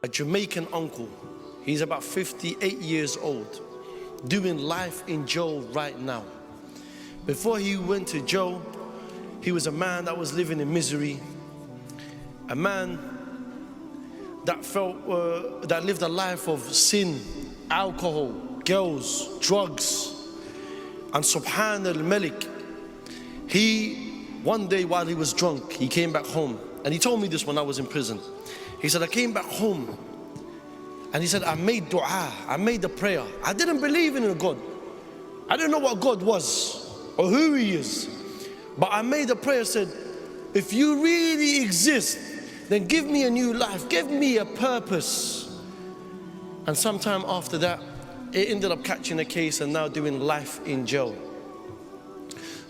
a Jamaican uncle. He's about 58 years old, doing life in jail right now. Before he went to jail, he was a man that was living in misery, a man that that lived a life of sin, alcohol, girls, drugs. And Subhan al-Malik, one day while he was drunk, he came back home. And he told me this when I was in prison. He said, I came back home and he said, I made dua, I made the prayer. I didn't believe in a God. I didn't know what God was or who he is. But I made a prayer, said, if you really exist, then give me a new life, give me a purpose. And sometime after that, it ended up catching a case and now doing life in jail.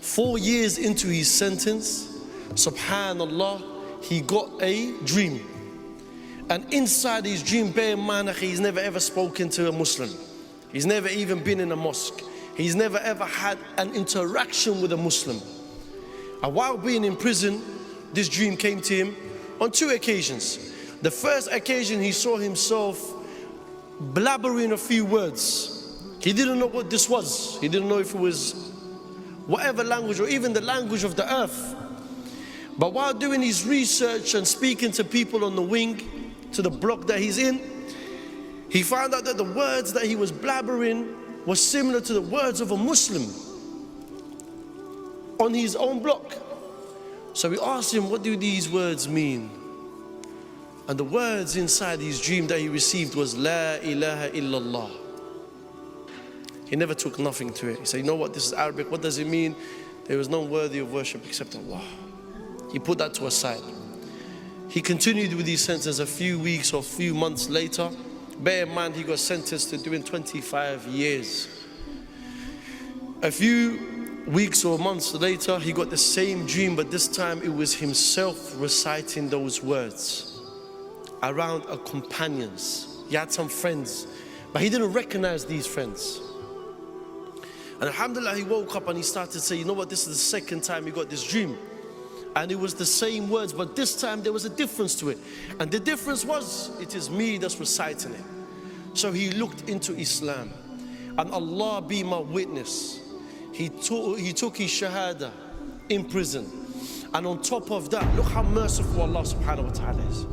4 years into his sentence, subhanallah, he got a dream. And inside his dream, bear in mind, he's never ever spoken to a Muslim. He's never even been in a mosque. He's never ever had an interaction with a Muslim. And while being in prison, this dream came to him on 2 occasions. The first occasion, he saw himself blabbering a few words. He didn't know what this was. He didn't know if it was whatever language or even the language of the earth. But while doing his research and speaking to people on the wing, to the block that he's in, he found out that the words that he was blabbering were similar to the words of a Muslim on his own block. So we asked him, what do these words mean? And the words inside his dream that he received was La ilaha illallah. He never took nothing to it. He said, you know what, this is Arabic, what does it mean? There is none worthy of worship except Allah. He put that to a side. He continued with his sentence a few weeks or few months later. Bear in mind, he got sentenced to doing 25 years. A few weeks or months later, he got the same dream, but this time it was himself reciting those words around companions. He had some friends, but he didn't recognize these friends. And alhamdulillah, he woke up and he started to say, you know what, this is the second time he got this dream. And it was the same words, but this time there was a difference to it. And the difference was, it is me that's reciting it. So he looked into Islam. And Allah be my witness, he took his shahada in prison. And on top of that, look how merciful Allah subhanahu wa ta'ala is.